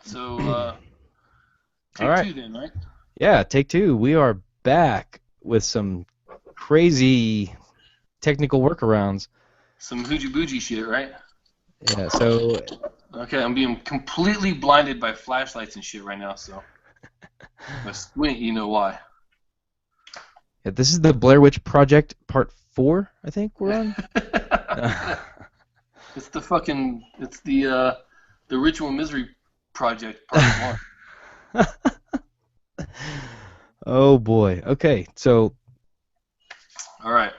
So, All take right. two then, right? Yeah, take two. We are back with some crazy technical workarounds. Some hoogie boogie shit, right? Yeah, so Okay, I'm being completely blinded by flashlights and shit right now, so if I squint, you know why. yeah, this is the Blair Witch Project Part 4, I think we're on. It's the Ritual Misery Project Part 1. Oh boy. Okay, so All right.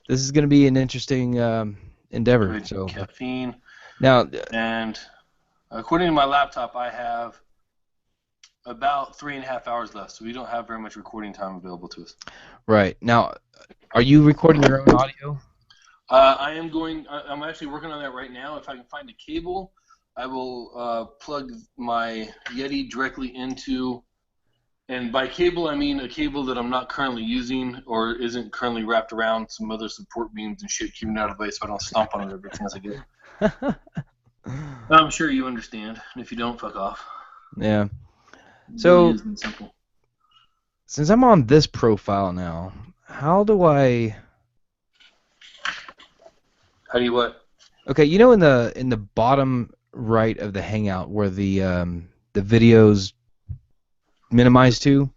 this is going to be an interesting Go endeavor. ahead, So caffeine. now, And according to my laptop, I have about 3.5 hours left, so we don't have very much recording time available to us. right now, are you recording your own audio? I'm actually working on that right now. If I can find a cable, I will plug my Yeti directly into, and by cable I mean a cable that I'm not currently using or isn't currently wrapped around some other support beams and shit, keeping it out of the way so I don't stomp on it every chance I get. I'm sure you understand, and if you don't, fuck off. Yeah. It So really is simple. since I'm on this profile now, how do I? How do you what? Okay, you know in the bottom right of the Hangout where the videos minimized to,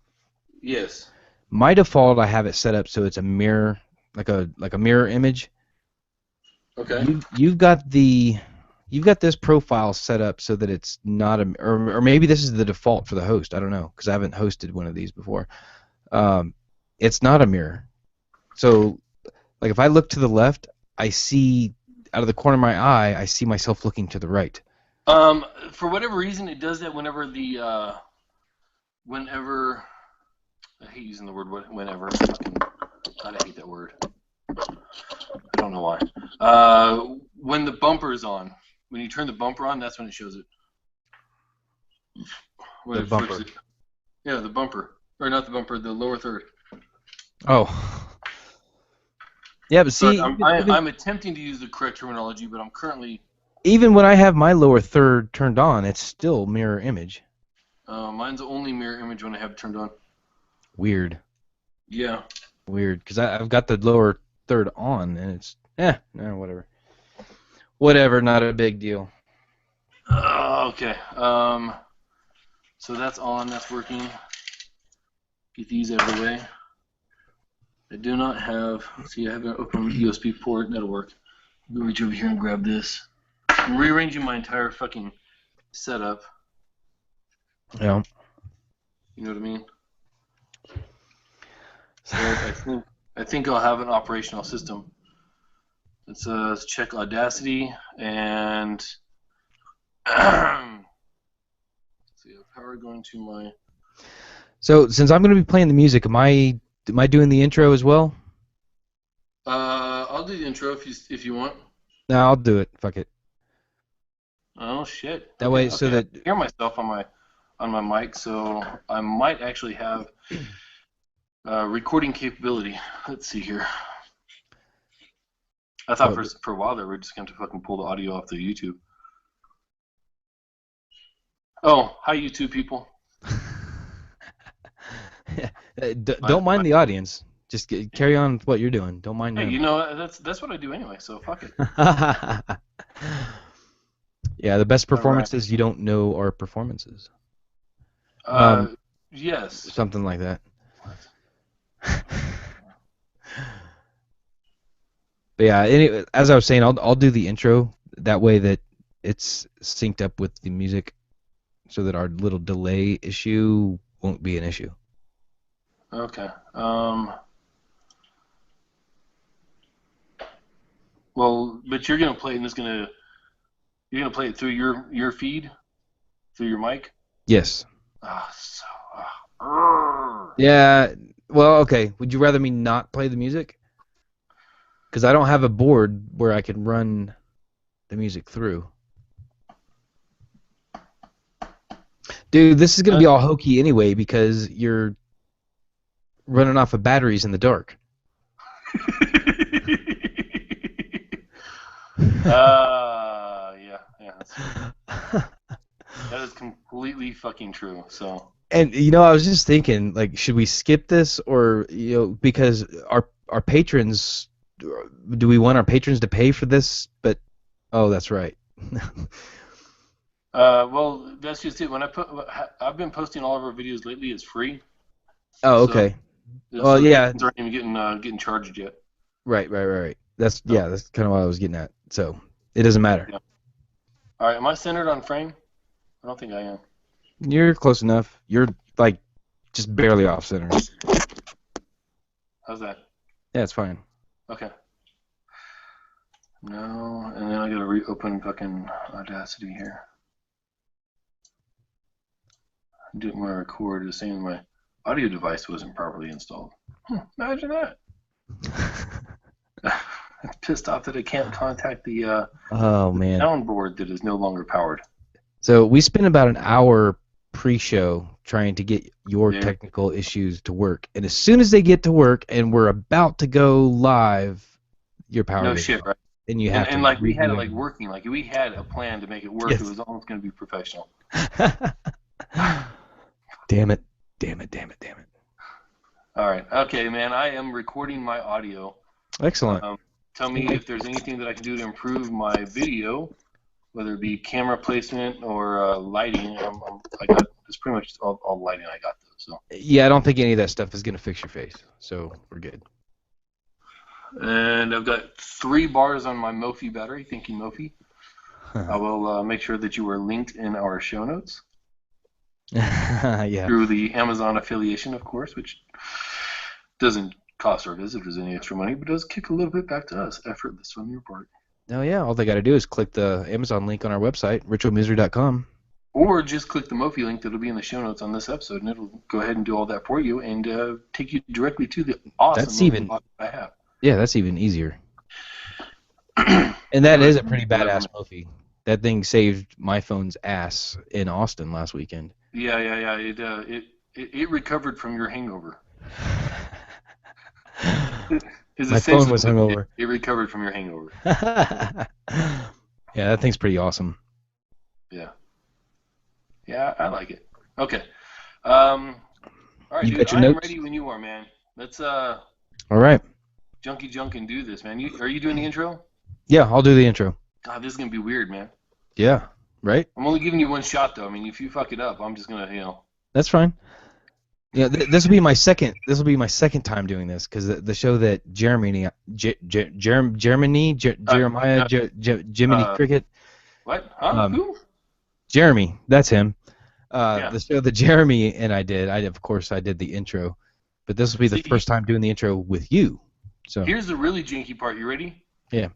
Yes. my default I have it set up so it's a mirror, like a mirror image. Okay. You've got this profile set up so that it's not a, or maybe this is the default for the host. I don't know because I haven't hosted one of these before. It's not a mirror. So like if I look to the left, I see out of the corner of my eye, I see myself looking to the right. For whatever reason, it does that whenever I hate using the word whenever. God, I hate that word. I don't know why. When the bumper is on, when you turn the bumper on, that's when it shows it. When The it flips bumper. it. Yeah, the bumper. Or not the bumper, the lower third. Oh. Yeah, but Sorry, see, I'm attempting to use the correct terminology, but I'm currently... even when I have my lower third turned on, it's still mirror image. Mine's only mirror image when I have it turned on. Weird. Yeah. Weird, because I've got the lower third on, and it's, whatever. Whatever, not a big deal. Okay. So that's on, that's working. Get these out of the way. I do not have, let's see, I have an open USB port, that'll work. Go reach over here and grab this. I'm rearranging my entire fucking setup. Yeah. You know what I mean? So I think I'll have an operational system. Let's check Audacity and let's see, power going to my... So since I'm going to be playing the music, am I doing the intro as well? I'll do the intro if you want. No, I'll do it. Fuck it. Oh shit. That way, so that I hear myself on my mic, so I might actually have recording capability. Let's see here. I thought for a while there we're just going to fucking pull the audio off the YouTube. Oh, hi YouTube people. don't mind the audience. Just carry on with what you're doing. Don't mind Hey, them. you know that's what I do anyway, so fuck it. Yeah, the best performances you don't know are performances. Yes. Something like that. But yeah, anyway, as I was saying, I'll do the intro that way that it's synced up with the music, so that our little delay issue won't be an issue. Okay. Well, but you're gonna play it, and you're gonna play it through your feed, through your mic. Yes. Ah, Yeah. Well, okay. Would you rather me not play the music? Because I don't have a board where I can run the music through. Dude, this is going to be all hokey anyway because you're running off of batteries in the dark. Yeah. That is completely fucking true. So. And I was just thinking, like, should we skip this or because our patrons, do we want our patrons to pay for this? But that's right. Well, that's just it. I've been posting all of our videos lately as free. Oh, okay. So, well, yeah. Patrons aren't even getting charged yet. Right. That's kind of what I was getting at. So it doesn't matter. Yeah. All right. Am I centered on frame? I don't think I am. You're close enough. You're like just barely off center. How's that? Yeah, it's fine. Okay. No, and then I gotta reopen fucking Audacity here. I didn't want to record as saying my audio device wasn't properly installed. Imagine that. I'm pissed off that I can't contact the man, soundboard that is no longer powered. So we spent about an hour pre-show trying to get your technical issues to work, and as soon as they get to work and we're about to go live, your power goes shit, off. Right? And you have to. And like we had it like working, like we had a plan to make it work. Yes. It was almost going to be professional. Damn it. All right. Okay, man. I am recording my audio. Excellent. Tell me if there's anything that I can do to improve my video, whether it be camera placement or lighting. It's pretty much all lighting I got though. So. Yeah, I don't think any of that stuff is going to fix your face, so we're good. And I've got 3 bars on my Mophie battery. Thank you, Mophie. I will make sure that you are linked in our show notes. Yeah. Through the Amazon affiliation, of course, which doesn't cost our visitors any extra money, but does kick a little bit back to us. Effortless on your part. Oh, yeah. All they got to do is click the Amazon link on our website, ritualmisery.com. Or just click the Mophie link that'll be in the show notes on this episode, and it'll go ahead and do all that for you and take you directly to the awesome box I have. Yeah, that's even easier. And that is a pretty badass Mophie. That thing saved my phone's ass in Austin last weekend. Yeah. It recovered from your hangover. My phone was hungover. It recovered from your hangover. Yeah, that thing's pretty awesome. Yeah, I like it. Okay. All right, dude. I'm ready when you are, man. Let's all right. Junkie junk and do this, man. Are you doing the intro? Yeah, I'll do the intro. God, this is gonna be weird, man. Yeah, right? I'm only giving you one shot, though. I mean, if you fuck it up, I'm just gonna, That's fine. Yeah, this will be my second. This will be my second time doing this because the show that Jeremiah Jiminy Cricket. What? Huh? Who? Jeremy, that's him. The show that Jeremy and I did. I did the intro, but this will be the first time doing the intro with you. So here's the really janky part. You ready? Yeah.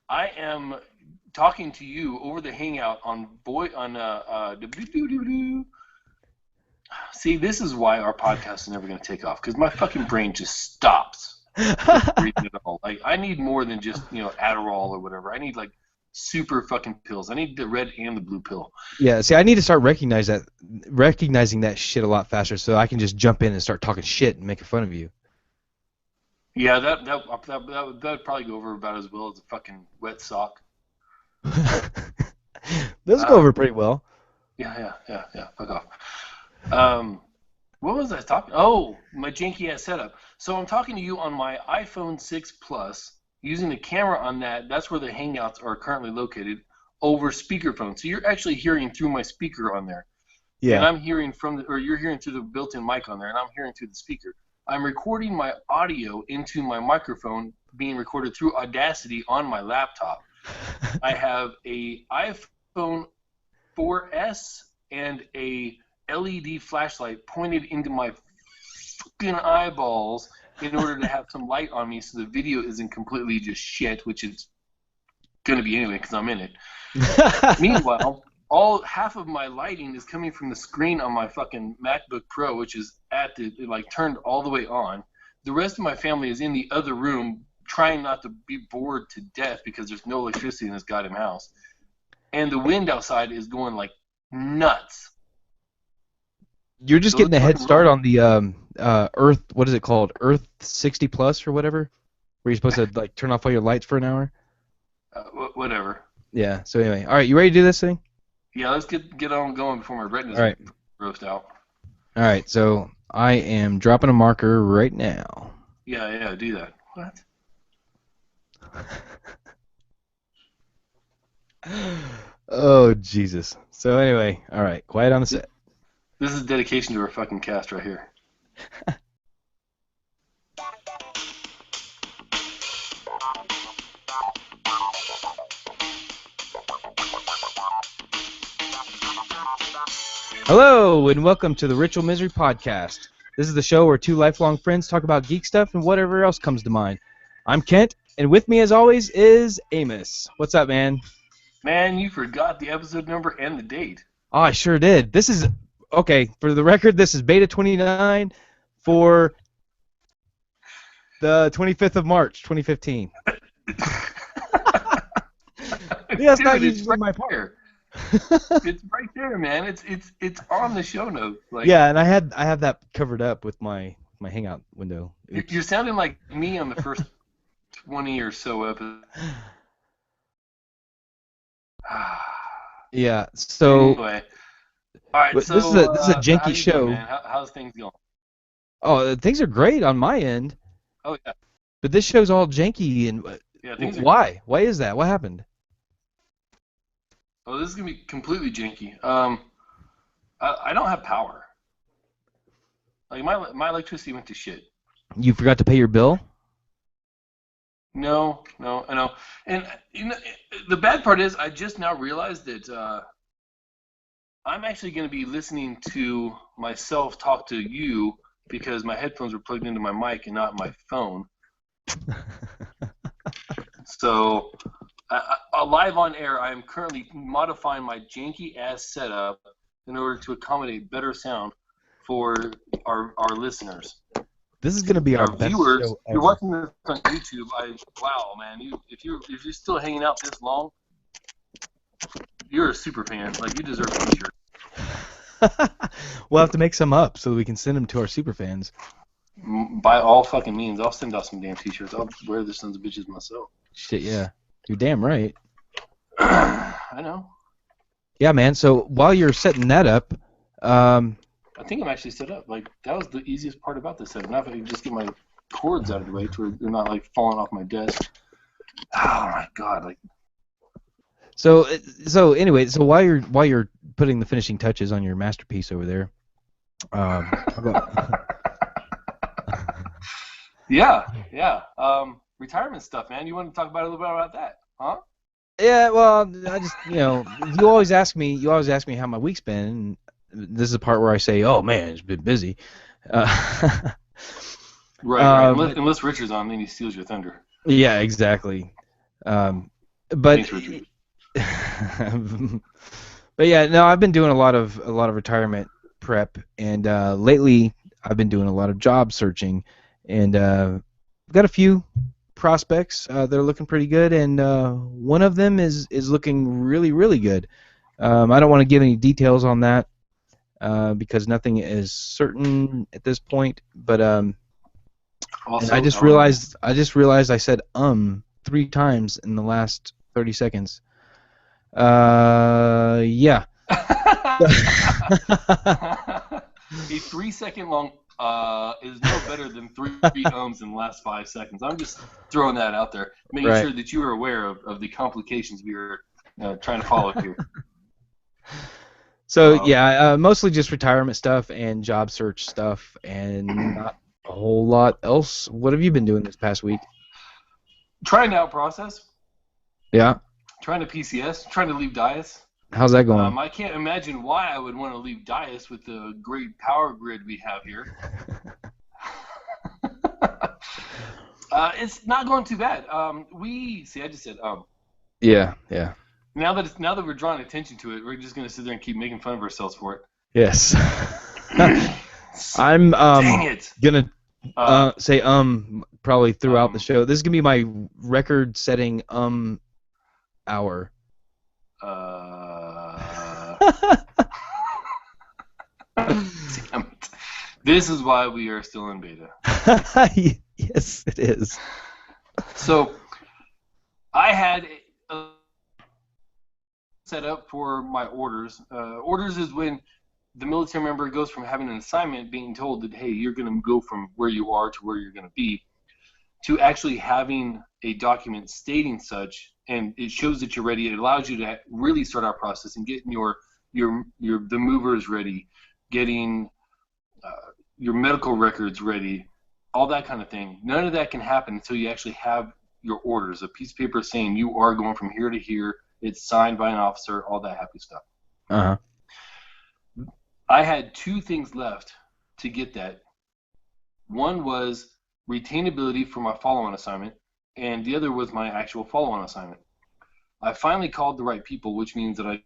I am talking to you over the Hangout on. See, this is why our podcast is never going to take off because my fucking brain just stops reading it all. Like, I need more than just Adderall or whatever. I need like super fucking pills. I need the red and the blue pill. Yeah. See, I need to start recognizing that shit a lot faster so I can just jump in and start talking shit and making fun of you. Yeah, that would probably go over about as well as a fucking wet sock. Those go over pretty well. Yeah. Fuck off. What was I talking? Oh, my janky ass setup. So I'm talking to you on my iPhone 6 Plus using the camera on that. That's where the Hangouts are currently located over speakerphone. So you're actually hearing through my speaker on there. Yeah. And I'm hearing you're hearing through the built-in mic on there, and I'm hearing through the speaker. I'm recording my audio into my microphone being recorded through Audacity on my laptop. I have a iPhone 4S and a LED flashlight pointed into my fucking eyeballs in order to have some light on me so the video isn't completely just shit, which it's going to be anyway because I'm in it. Meanwhile, half of my lighting is coming from the screen on my fucking MacBook Pro, which is turned all the way on. The rest of my family is in the other room trying not to be bored to death because there's no electricity in this goddamn house. And the wind outside is going like nuts. You're just getting a head start on the Earth, what is it called? Earth 60 Plus or whatever? Where you're supposed to like turn off all your lights for an hour? Whatever. Yeah, so anyway. All right, you ready to do this thing? Yeah, let's get on going before my retinas All right. roast out. All right. So I am dropping a marker right now. Yeah, do that. What? Oh Jesus. So anyway, all right. Quiet on the set. This is dedication to our fucking cast right here. Hello, and welcome to the Ritual Misery Podcast. This is the show where two lifelong friends talk about geek stuff and whatever else comes to mind. I'm Kent, and with me, as always, is Amos. What's up, man? Man, you forgot the episode number and the date. Oh, I sure did. This is, okay, for the record, this is Beta 29 for the 25th of March, 2015. Yeah, it's not usually my part. It's right there, man. It's on the show notes. Like, yeah, and I have that covered up with my Hangout window. Oops. You're sounding like me on the first 20 or so episodes. Yeah. So anyway, all right. So this is a janky show. Doing, man? How's things going? Oh, things are great on my end. Oh yeah. But this show's all janky, and yeah, why? Why is that? What happened? Oh, this is gonna be completely janky. I don't have power. Like my electricity went to shit. You forgot to pay your bill? No, I know. And you know, the bad part is I just now realized that I'm actually going to be listening to myself talk to you because my headphones were plugged into my mic and not my phone. So, live on air, I am currently modifying my janky-ass setup in order to accommodate better sound for our listeners. This is going to be our best viewers. Show ever. You're watching this on YouTube. Wow, man! If you're still hanging out this long, you're a super fan. Like, you deserve a t-shirt. We'll have to make some up so we can send them to our super fans. By all fucking means, I'll send out some damn t-shirts. I'll wear the sons of bitches myself. Shit, yeah. You're damn right. I know. Yeah, man. So while you're setting that up, I think I'm actually set up. Like, that was the easiest part about this setup. Now if I can just get my cords out of the way to where they're not like falling off my desk. Oh my god! Like. So anyway, so while you're putting the finishing touches on your masterpiece over there, yeah. Retirement stuff, man. You want to talk about a little bit about that, huh? Yeah. Well, I just you always ask me how my week's been. And this is the part where I say, "Oh man, it's been busy." Right. Unless Richard's on, then he steals your thunder. Yeah, exactly. But thanks, Richard. But yeah, no, I've been doing a lot of retirement prep, and lately I've been doing a lot of job searching, and I've got a few prospects that are looking pretty good, and one of them is looking really, really good. I don't want to give any details on that because nothing is certain at this point. But also, I just realized I said 3 times in the last 30 seconds. Yeah. A 3-second long is no better than 3 ums in the last 5 seconds. I'm just throwing that out there, making sure that you are aware of the complications we are trying to follow here. So yeah, mostly just retirement stuff and job search stuff, and not a whole lot else. What have you been doing this past week? Trying to out-process. Yeah. Trying to PCS. Trying to leave Dias. How's that going? I can't imagine why I would want to leave Dias with the great power grid we have here. It's not going too bad. I just said Yeah. Now that we're drawing attention to it, we're just gonna sit there and keep making fun of ourselves for it. Yes. I'm Dang it. Gonna say probably throughout the show. This is gonna be my record-setting hour. Damn it. This is why we are still in beta. Yes, it is. So, I had set up for my orders. Orders is when the military member goes from having an assignment, being told that, hey, you're going to go from where you are to where you're going to be, to actually having a document stating such, and it shows that you're ready. It allows you to really start our process and getting the movers ready, getting your medical records ready, all that kind of thing. None of that can happen until you actually have your orders, a piece of paper saying you are going from here to here. It's signed by an officer, all that happy stuff. Uh-huh. I had 2 things left to get that. One was retainability for my follow-on assignment, and the other was my actual follow-on assignment. I finally called the right people, which means that I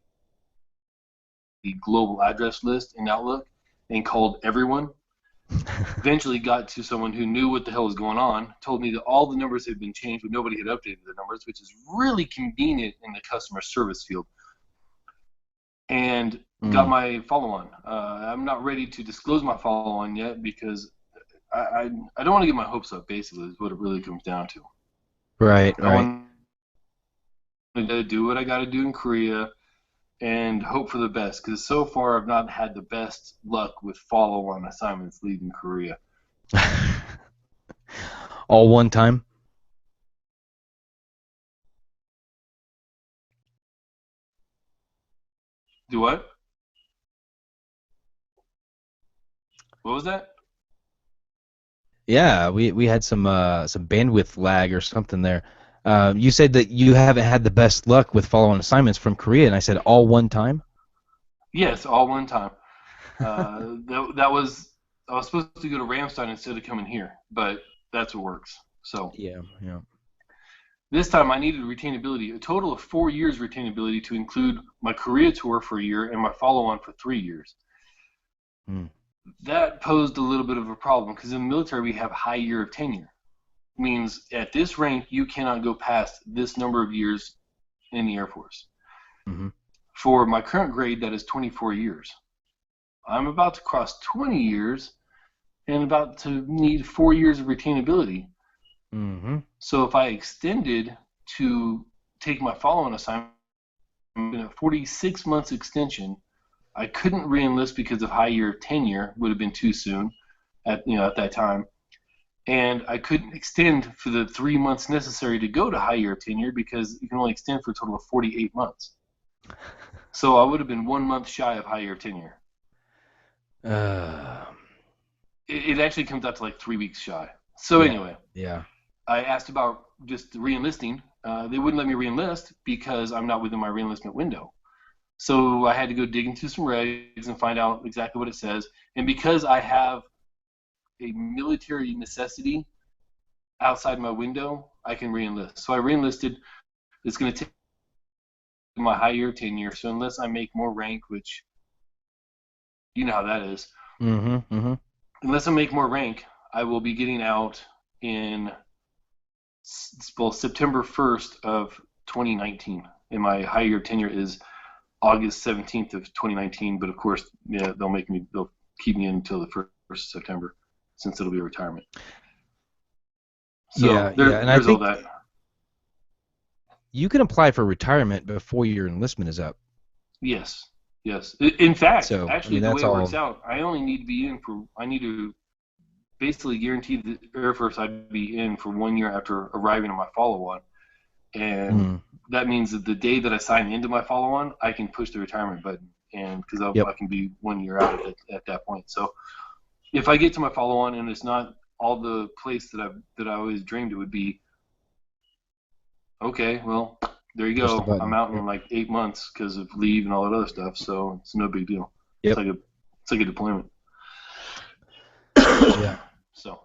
the global address list in Outlook and called everyone. Eventually got to someone who knew what the hell was going on, told me that all the numbers had been changed, but nobody had updated the numbers, which is really convenient in the customer service field. And got my follow-on. I'm not ready to disclose my follow-on yet because I don't want to get my hopes up, basically, is what it really comes down to. Right. I want to do what I got to do in Korea and hope for the best, because so far I've not had the best luck with follow-on assignments leaving Korea. All one time? Do what? What was that? Yeah, we had some bandwidth lag or something there. You said that you haven't had the best luck with follow-on assignments from Korea, and I said all one time? Yes, all one time. I was supposed to go to Ramstein instead of coming here, but that's what works. So yeah. this time I needed retainability, a total of 4 years retainability to include my Korea tour for a year and my follow-on for 3 years. That posed a little bit of a problem because in the military we have high year of tenure. It means at this rank you cannot go past this number of years in the Air Force. Mm-hmm. For my current grade, that is 24 years. I'm about to cross 20 years and about to need 4 years of retainability. Mm-hmm. So if I extended to take my follow-on assignment, in a 46 months extension, I couldn't re-enlist because of high year tenure, would have been too soon at that time. And I couldn't extend for the 3 months necessary to go to high year tenure because you can only extend for a total of 48 months. So I would have been 1 month shy of high year tenure. It actually comes out to like 3 weeks shy. So anyway, I asked about just re-enlisting. They wouldn't let me re-enlist because I'm not within my re-enlistment window. So I had to go dig into some regs and find out exactly what it says. And because I have a military necessity outside my window, I can re-enlist. So I re-enlisted. It's going to take my high year tenure. So unless I make more rank, which you know how that is. Mm-hmm. Mm-hmm. Unless I make more rank, I will be getting out in September 1st of 2019. And my high year tenure is August 17th of 2019, but of course, they'll keep me in until the 1st of September, since it'll be a retirement. So and there's I think all that. You can apply for retirement before your enlistment is up. Yes. In fact, the way it works out, I only need to be in I need to basically guarantee the Air Force I'd be in for 1 year after arriving on my follow-on. And that means that the day that I sign into my follow-on, I can push the retirement button, and because I can be 1 year out at that point. So if I get to my follow-on and it's not all the place that I always dreamed it would be, okay, well, there you go. I'm out in like 8 months because of leave and all that other stuff, so it's no big deal. It's like a deployment. So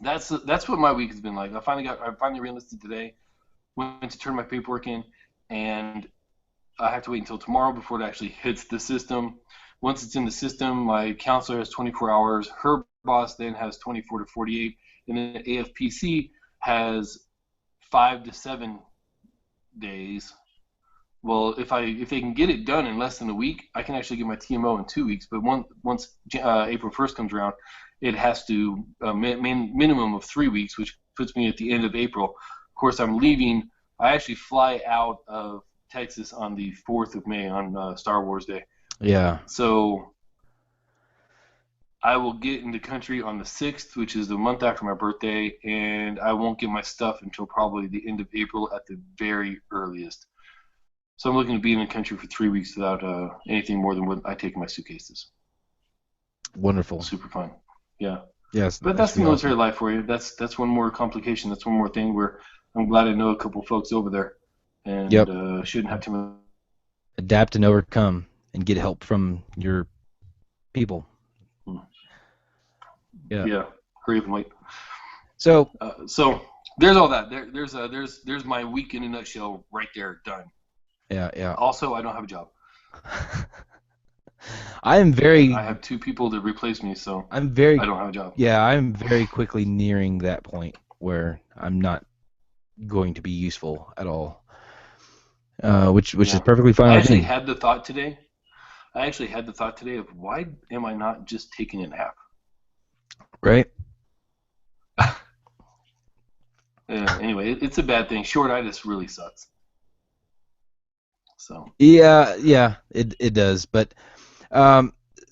that's what my week has been like. I finally re-enlisted today. Went to turn my paperwork in, and I have to wait until tomorrow before it actually hits the system. Once it's in the system, my counselor has 24 hours. Her boss then has 24 to 48, and then AFPC has 5 to 7 days. Well, if they can get it done in less than a week, I can actually get my TMO in 2 weeks. But once April 1st comes around, it has to minimum of 3 weeks, which puts me at the end of April. Of course, I'm leaving. I actually fly out of Texas on the 4th of May on Star Wars Day. Yeah. So I will get in the country on the 6th, which is the month after my birthday, and I won't get my stuff until probably the end of April at the very earliest. So I'm looking to be in the country for 3 weeks without anything more than what I take in my suitcases. Wonderful. Super fun. Yeah. Yes. But that's the military life for you. That's one more complication. That's one more thing where I'm glad I know a couple folks over there, and shouldn't have to adapt and overcome and get help from your people. Yeah. Yeah. Hurry up and wait. So there's all that. There's my week in a nutshell right there. Done. Yeah. Also, I don't have a job. I have 2 people to replace me, so I don't have a job. Yeah, I'm very quickly nearing that point where I'm not going to be useful at all, which is perfectly fine. I actually had the thought today of why am I not just taking a nap? Right. Anyway, it's a bad thing. Short-itis really sucks. So. Yeah, it does. But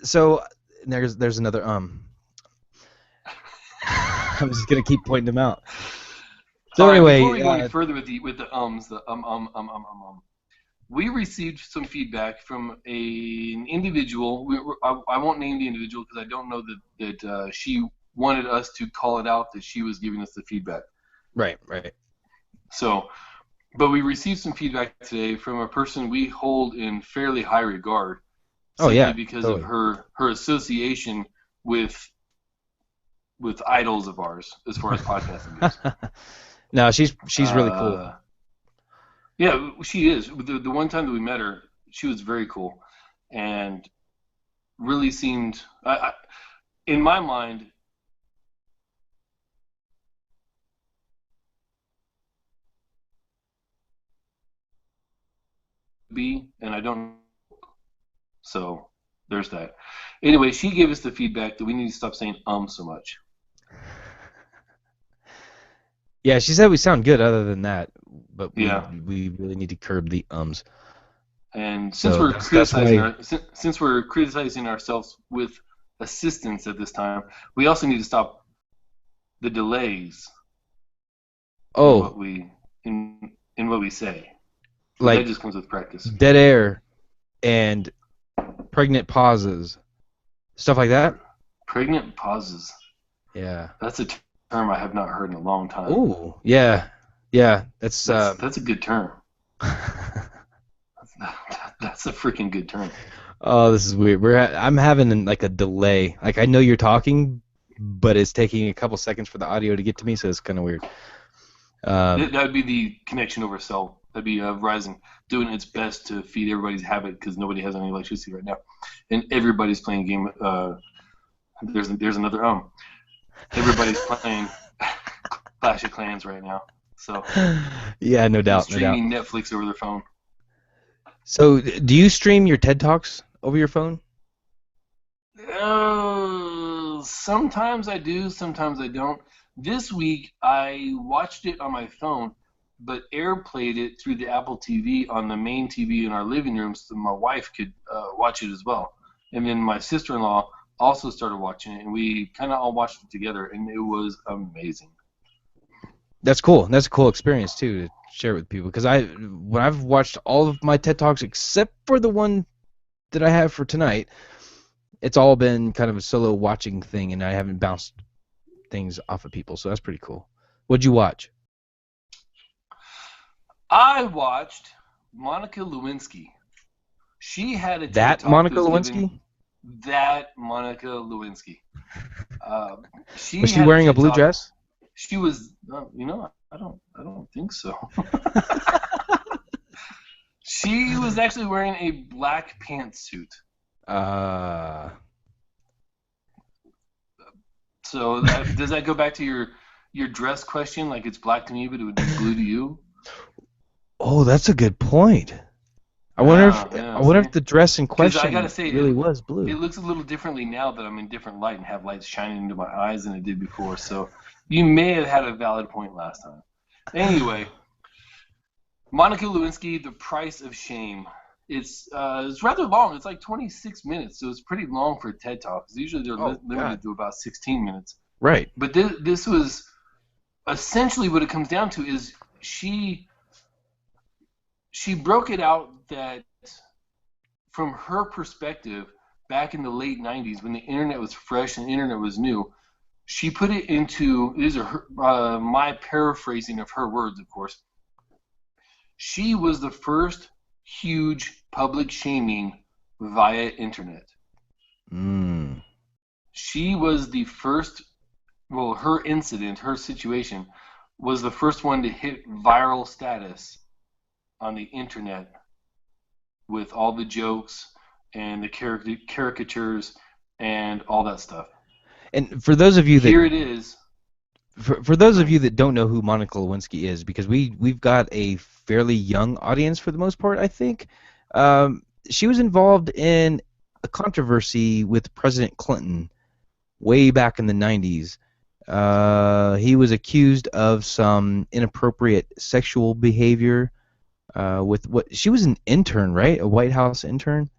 so there's another I'm just gonna keep pointing them out. So anyway, before we go any further with the ums, we received some feedback from an individual. I won't name the individual because I don't know that she wanted us to call it out that she was giving us the feedback. Right. So, but we received some feedback today from a person we hold in fairly high regard. Because of her association with idols of ours as far as podcasting goes. No, she's really cool. Yeah, she is. The one time that we met her, she was very cool, and really seemed, in my mind, and I don't. So there's that. Anyway, she gave us the feedback that we need to stop saying so much. Yeah, she said we sound good other than that, but we really need to curb the ums. And since we're criticizing ourselves with assistance at this time, we also need to stop the delays in what we say. Like that just comes with practice. Dead air and pregnant pauses, stuff like that. Pregnant pauses. Yeah. That's a term I have not heard in a long time. Ooh, yeah. That's a good term. That's a freaking good term. Oh, this is weird. I'm having like a delay. Like I know you're talking, but it's taking a couple seconds for the audio to get to me, so it's kind of weird. That would be the connection over cell. That'd be Verizon doing its best to feed everybody's habit because nobody has any electricity right now, and everybody's playing a game. There's another Everybody's playing Clash of Clans right now. So yeah, no doubt. Streaming Netflix over their phone. So, do you stream your TED Talks over your phone? Sometimes I do, sometimes I don't. This week I watched it on my phone, but AirPlayed it through the Apple TV on the main TV in our living room so my wife could watch it as well. And then my sister-in-law also started watching it, and we kind of all watched it together, and it was amazing. That's cool. That's a cool experience, too, to share with people. Because when I've watched all of my TED Talks, except for the one that I have for tonight, it's all been kind of a solo watching thing, and I haven't bounced things off of people, so that's pretty cool. What'd you watch? I watched Monica Lewinsky. She had a TED Talk. Monica Lewinsky? That Monica Lewinsky. Was she wearing a blue dress? She was. I don't think so. She was actually wearing a black pantsuit. So does that go back to your dress question? Like it's black to me, but it would be blue to you? Oh, that's a good point. I wonder if the dress in question I gotta say, really was blue. It looks a little differently now that I'm in different light and have lights shining into my eyes than it did before. So you may have had a valid point last time. Anyway, Monica Lewinsky, The Price of Shame. It's rather long. It's like 26 minutes, so it's pretty long for a TED Talk. Usually they're limited to about 16 minutes. Right. But this was essentially what it comes down to is she broke it out that from her perspective, back in the late 90s when the internet was fresh and the internet was new, she put it into, these are my paraphrasing of her words, of course. She was the first huge public shaming via internet. She was the first, well, her incident, her situation, was the first one to hit viral status on the internet with all the jokes and the caricatures and all that stuff. And for those of you that... Here it is. For those of you that don't know who Monica Lewinsky is, because we've got a fairly young audience for the most part, I think. She was involved in a controversy with President Clinton way back in the 90s. He was accused of some inappropriate sexual behavior with what... She was an intern, right? A White House intern?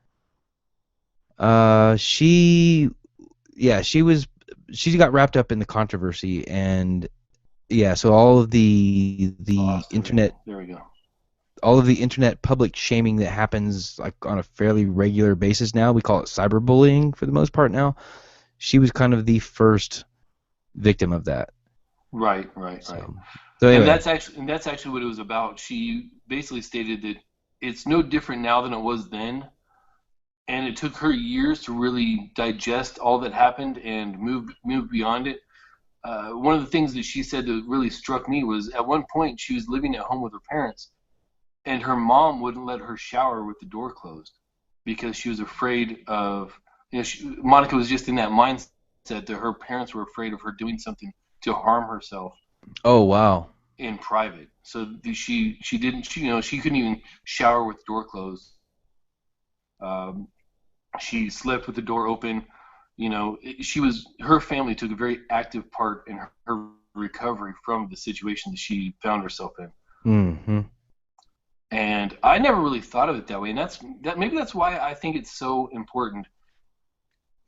She got wrapped up in the controversy, and yeah, so all of the internet... There we go. All of the internet public shaming that happens like on a fairly regular basis now, we call it cyberbullying for the most part now. She was kind of the first victim of that. Right. So anyway. And that's actually what it was about. She basically stated that it's no different now than it was then, and it took her years to really digest all that happened and move beyond it. One of the things that she said that really struck me was at one point she was living at home with her parents, and her mom wouldn't let her shower with the door closed because she was afraid of, Monica was just in that mindset that her parents were afraid of her doing something to harm herself. Oh, wow. In private. So she couldn't even shower with the door closed. She slept with the door open. Her family took a very active part in her recovery from the situation that she found herself in. Mm-hmm. And I never really thought of it that way, and maybe that's why I think it's so important.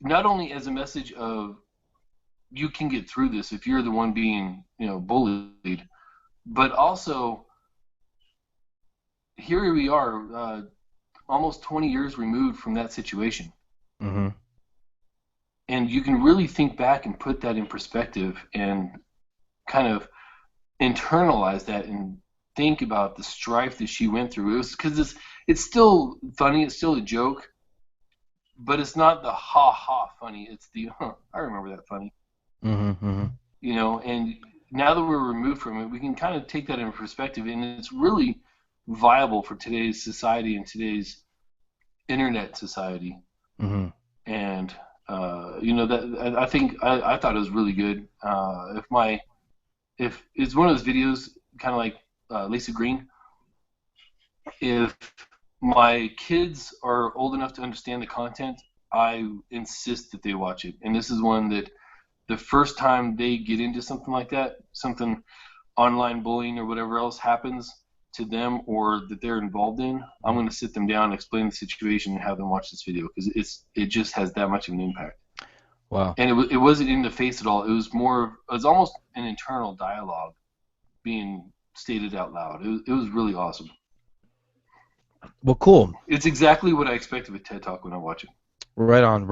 Not only as a message of you can get through this if you're the one being, bullied, but also here we are, almost 20 years removed from that situation. Mm-hmm. And you can really think back and put that in perspective and kind of internalize that and think about the strife that she went through. It was because it's still funny, it's still a joke, but it's not the ha funny. It's the I remember that funny. Mm-hmm. And now that we're removed from it, we can kind of take that in perspective, and it's really viable for today's society and today's internet society. Mm-hmm. And that I thought it was really good. If it's one of those videos, kind of like Lisa Green, if my kids are old enough to understand the content, I insist that they watch it. And this is one that the first time they get into something like that, something online bullying or whatever else happens to them or that they're involved in, I'm going to sit them down, explain the situation, and have them watch this video because it just has that much of an impact. Wow. And it wasn't in the face at all. It was almost an internal dialogue being stated out loud. It was really awesome. Well, cool. It's exactly what I expected with TED Talk when I watch it. Right on.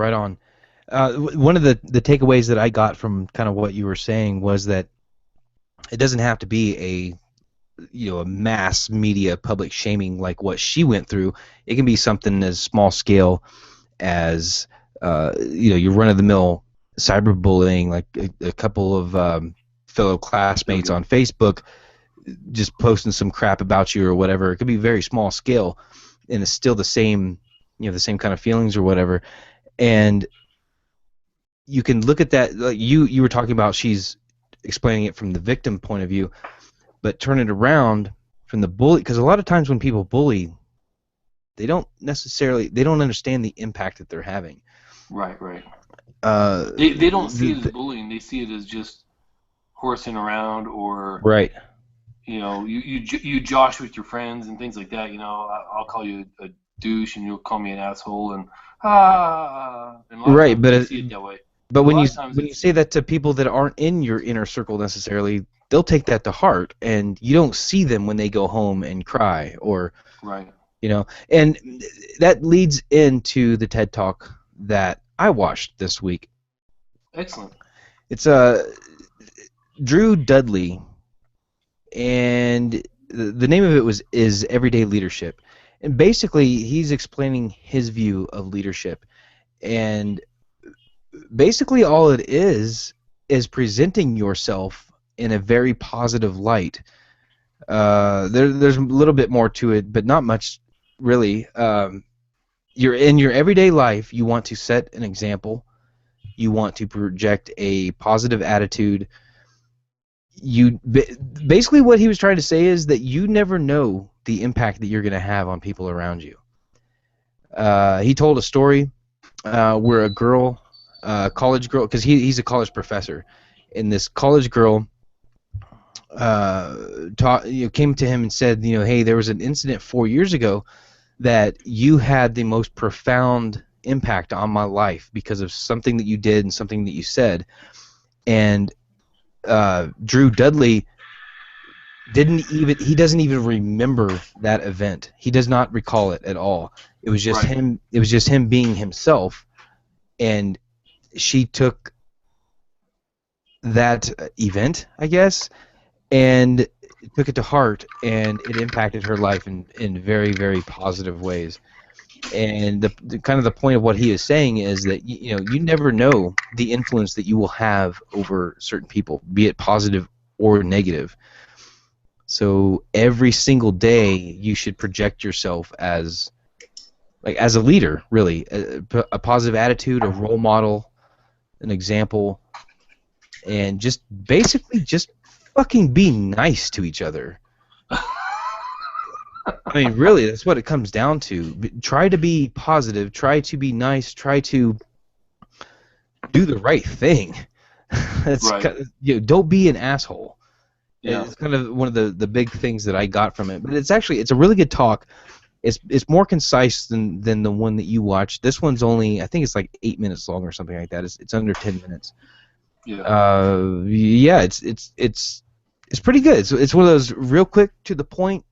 One of the takeaways that I got from kind of what you were saying was that it doesn't have to be a mass media public shaming like what she went through. It can be something as small scale as your run-of-the-mill cyberbullying, like a couple of fellow classmates on Facebook just posting some crap about you or whatever. It could be very small scale, and it's still the same, the same kind of feelings or whatever. And you can look at that. Like you were talking about, she's explaining it from the victim point of view, but turn it around from the bully, because a lot of times when people bully, they don't understand the impact that they're having. Right. They don't see it as bullying. They see it as just horsing around or right. you josh with your friends and things like that. I'll call you a douche and you'll call me an asshole and and a lot of Right, times they see it that way. but But a when lot of times you it's say that to people that aren't in your inner circle necessarily, they'll take that to heart, and you don't see them when they go home and cry, or right. and that leads into the TED Talk that I watched this week. Excellent. It's Drew Dudley, and the name of it is Everyday Leadership, and basically he's explaining his view of leadership, and basically all it is presenting yourself in a very positive light. There's a little bit more to it, but not much really. You're in your everyday life. You want to set an example. You want to project a positive attitude. Basically what he was trying to say is that you never know the impact that you're going to have on people around you. He told a story where a girl, college girl, because he's a college professor, and this college girl came to him and said, hey, there was an incident 4 years ago that you had the most profound impact on my life because of something that you did and something that you said. And Drew Dudley he doesn't even remember that event. He does not recall it at all. It was just Right. him. It was just him being himself, and she took that event, I guess, and took it to heart, and it impacted her life in very, very positive ways. And the kind of the point of what he is saying is that you never know the influence that you will have over certain people, be it positive or negative. So every single day you should project yourself as a leader, really, a positive attitude, a role model, an example, and just basically just fucking be nice to each other. I mean, really, that's what it comes down to. Try to be positive. Try to be nice. Try to do the right thing. That's Right. kind of, don't be an asshole. Yeah. It's kind of one of the big things that I got from it. But it's a really good talk. It's more concise than the one that you watched. This one's only, I think it's like 8 minutes long or something like that. It's under 10 minutes. Yeah. Yeah, it's pretty good. It's one of those real quick to the point,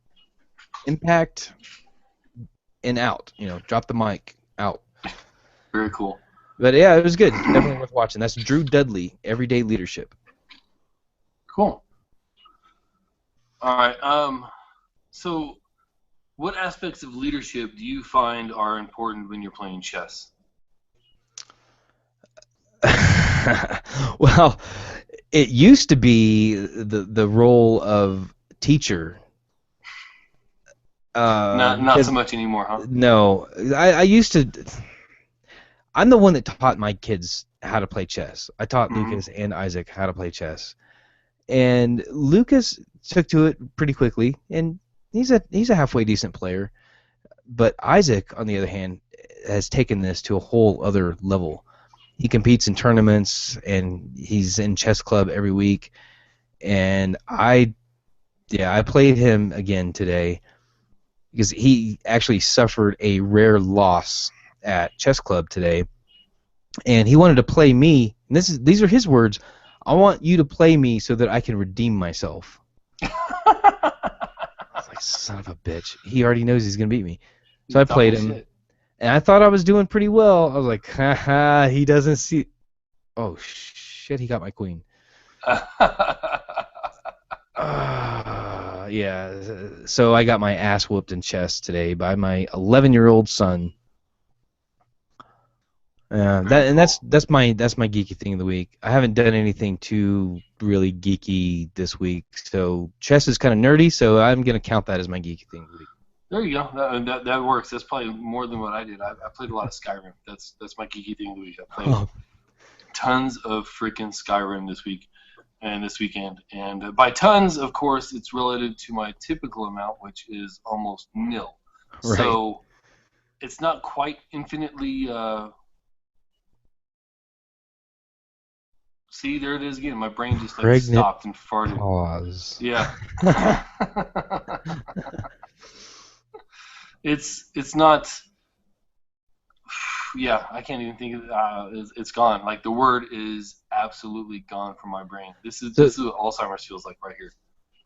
impact, and out. Drop the mic, out. Very cool. But yeah, it was good. Definitely worth watching. That's Drew Dudley, Everyday Leadership. Cool. All right. So, what aspects of leadership do you find are important when you're playing chess? Well, it used to be the role of teacher. Not so much anymore, huh? No, I used to. I'm the one that taught my kids how to play chess. I taught Lucas and Isaac how to play chess, and Lucas took to it pretty quickly, and he's a halfway decent player. But Isaac, on the other hand, has taken this to a whole other level. He competes in tournaments, and he's in chess club every week. And I played him again today because he actually suffered a rare loss at chess club today, and he wanted to play me. And these are his words. I want you to play me so that I can redeem myself. I was like, son of a bitch. He already knows he's gonna beat me. So I played him. Shit. And I thought I was doing pretty well. I was like, haha, he doesn't see. Oh, shit, he got my queen. Yeah, so I got my ass whooped in chess today by my 11-year-old son. That's my geeky thing of the week. I haven't done anything too really geeky this week, so chess is kind of nerdy, so I'm going to count that as my geeky thing of the week. There you go. That works. That's probably more than what I did. I played a lot of Skyrim. That's my geeky thing of the week. I played tons of freaking Skyrim this week and this weekend. And by tons, of course, it's relative to my typical amount, which is almost nil. Right. So it's not quite infinitely See, there it is again. My brain just like Pregnant stopped and farted. pause. Yeah. It's not. Yeah, I can't even think of it. It's gone. Like the word is absolutely gone from my brain. This is what Alzheimer's feels like right here.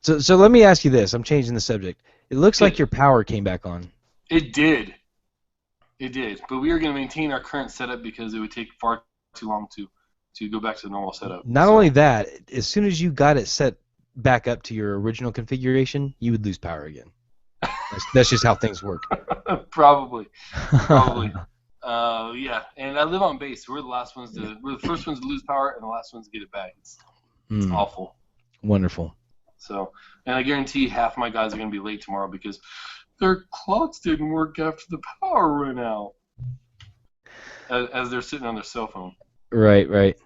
So let me ask you this. I'm changing the subject. It looks like It, your power came back on. it did. It did. But we are going to maintain our current setup because it would take far too long to go back to the normal setup. Not only that, as soon as you got it set back up to your original configuration, you would lose power again. That's just how things work. Probably. Yeah, and I live on base. We're the first ones to lose power and the last ones to get it back. It's awful. Wonderful. So, and I guarantee half my guys are going to be late tomorrow because their clocks didn't work after the power went out. As they're sitting on their cell phone. Right.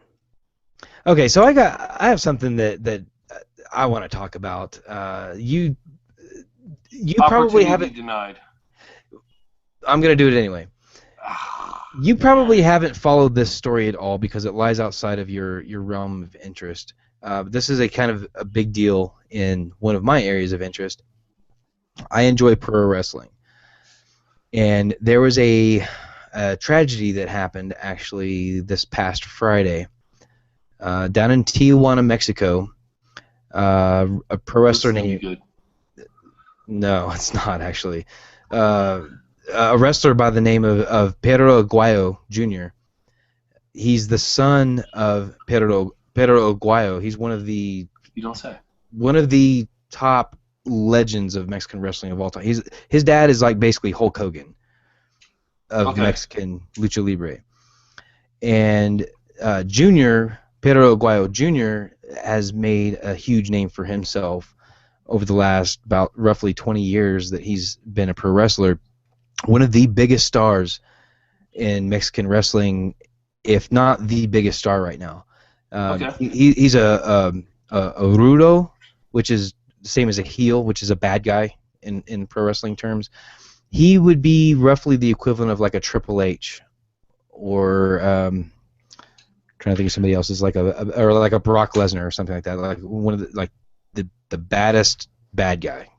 Okay, so I have something that I want to talk about. You probably haven't. Denied. I'm going to do it anyway. You probably haven't followed this story at all because it lies outside of your realm of interest. This is a kind of a big deal in one of my areas of interest. I enjoy pro wrestling. And there was a tragedy that happened actually this past Friday down in Tijuana, Mexico. A pro wrestler named... Good. No, it's not actually. A wrestler by the name of Perro Aguayo Jr. He's the son of Perro Aguayo. He's one of the... You don't say. One of the top legends of Mexican wrestling of all time. His dad is like basically Hulk Hogan of Mexican lucha libre. And Perro Aguayo Jr. has made a huge name for himself over the last about roughly 20 years that he's been a pro wrestler. One of the biggest stars in Mexican wrestling, if not the biggest star right now. He's a rudo, which is the same as a heel, which is a bad guy in pro wrestling terms. He would be roughly the equivalent of like a Triple H, or trying to think of somebody else's, like a Brock Lesnar or something like that, like one of the baddest bad guy.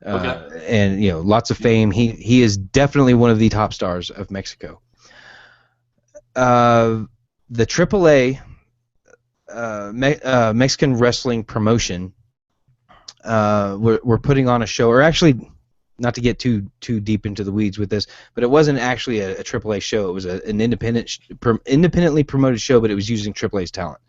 And lots of fame. He is definitely one of the top stars of Mexico. The AAA Mexican wrestling promotion we're putting on a show, or actually, not to get too deep into the weeds with this, but it wasn't actually a AAA show. It was an independently promoted show, but it was using AAA's talent.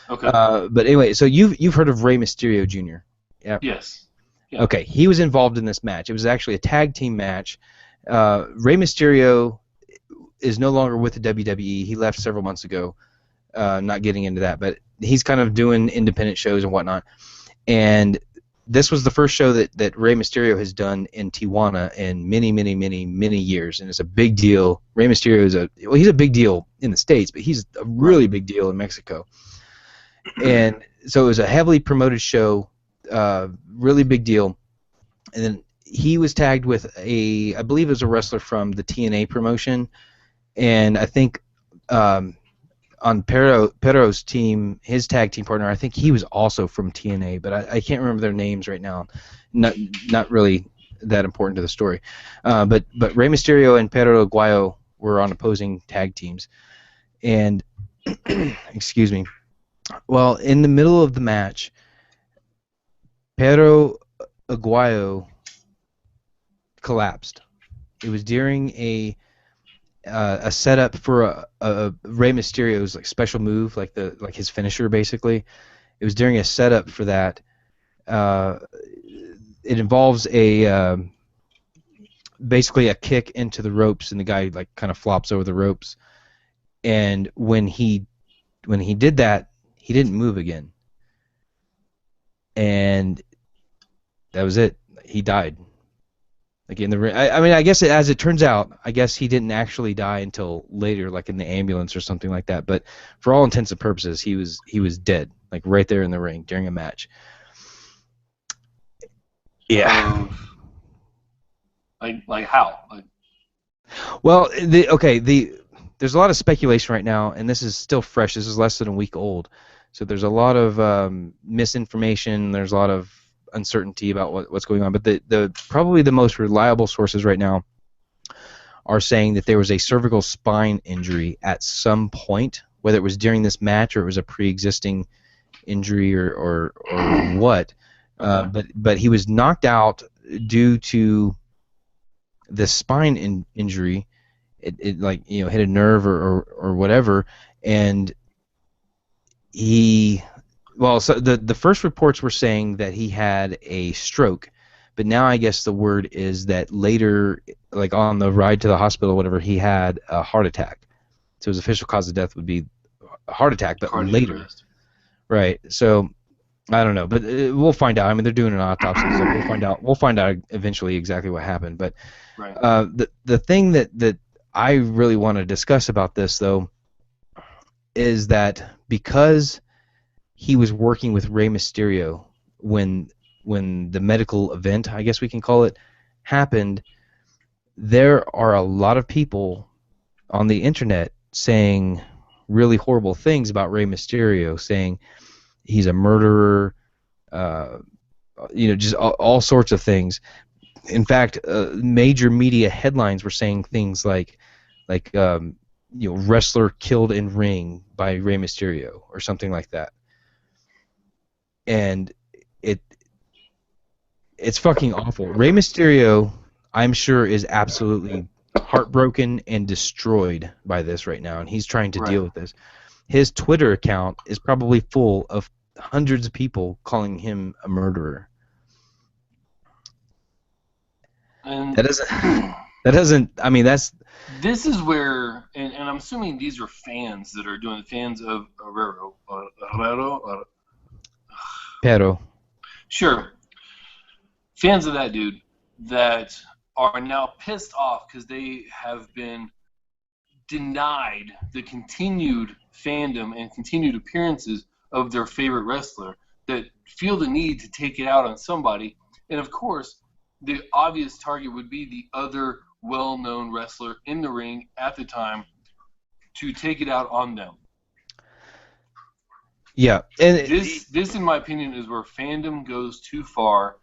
Okay. But anyway, so you've heard of Rey Mysterio Jr. Yeah. Yes. Yeah. Okay, he was involved in this match. It was actually a tag team match. Rey Mysterio is no longer with the WWE. He left several months ago. Not getting into that, but he's kind of doing independent shows and whatnot. And this was the first show that Rey Mysterio has done in Tijuana in many years, and it's a big deal. Rey Mysterio he's a big deal in the States, but he's a really big deal in Mexico. And so it was a heavily promoted show, really big deal. And then he was tagged with I believe it was a wrestler from the TNA promotion, and I think on Perro's team, his tag team partner, I think he was also from TNA, but I can't remember their names right now. Not really that important to the story. But Rey Mysterio and Perro Aguayo were on opposing tag teams. And, excuse me, well, in the middle of the match, Perro Aguayo collapsed. It was during a setup for a Rey Mysterio's like special move, like his finisher basically. It was during a setup for that. It involves basically a kick into the ropes, and the guy like kind of flops over the ropes. And when he did that, he didn't move again. And that was it. He died. Like in the ring. I mean, I guess as it turns out, I guess he didn't actually die until later, like in the ambulance or something like that. But for all intents and purposes, he was dead, like right there in the ring during a match. Yeah. Like how? Well, the there's a lot of speculation right now, and this is still fresh. This is less than a week old, so there's a lot of misinformation. There's a lot of uncertainty about what's going on. But the probably the most reliable sources right now are saying that there was a cervical spine injury at some point, whether it was during this match or it was a pre-existing injury or what. But he was knocked out due to the spine injury. It like hit a nerve or whatever, and so the first reports were saying that he had a stroke, but now I guess the word is that later, like on the ride to the hospital or whatever, he had a heart attack. So his official cause of death would be a heart attack, but later. Arrest. Right. So I don't know, but we'll find out. I mean, they're doing an autopsy, so we'll find out eventually exactly what happened. But right. The thing that I really want to discuss about this, though, is that because he was working with Rey Mysterio when the medical event, I guess we can call it, happened, there are a lot of people on the internet saying really horrible things about Rey Mysterio, saying he's a murderer, just all sorts of things. In fact, major media headlines were saying things like wrestler killed in ring by Rey Mysterio or something like that. And it's fucking awful. Rey Mysterio, I'm sure, is absolutely heartbroken and destroyed by this right now, and he's trying to deal with this. His Twitter account is probably full of hundreds of people calling him a murderer. And that doesn't. I mean, that's. This is where, and I'm assuming these are fans that are doing, fans of Perro. Sure. Fans of that dude that are now pissed off because they have been denied the continued fandom and continued appearances of their favorite wrestler, that feel the need to take it out on somebody. And of course, the obvious target would be the other well-known wrestler in the ring at the time to take it out on them. Yeah. And this, in my opinion, is where fandom goes too far.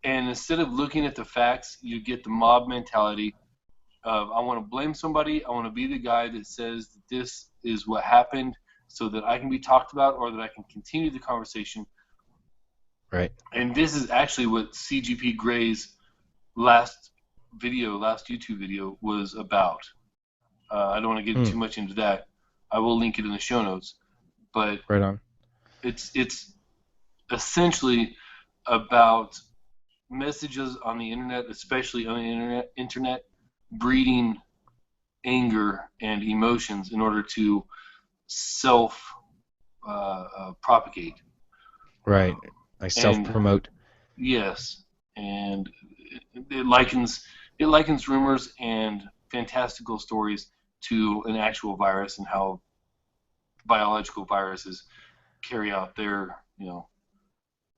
And instead of looking at the facts, you get the mob mentality of, I want to blame somebody, I want to be the guy that says that this is what happened so that I can be talked about or that I can continue the conversation. Right. And this is actually what CPG Grey's last YouTube video was about. I don't want to get too much into that. I will link it in the show notes. But right on. It's essentially about messages on the internet, especially on the internet, breeding anger and emotions in order to self-propagate. Right. Like self-promote. Yes. And it likens rumors and fantastical stories to an actual virus and how biological viruses carry out their,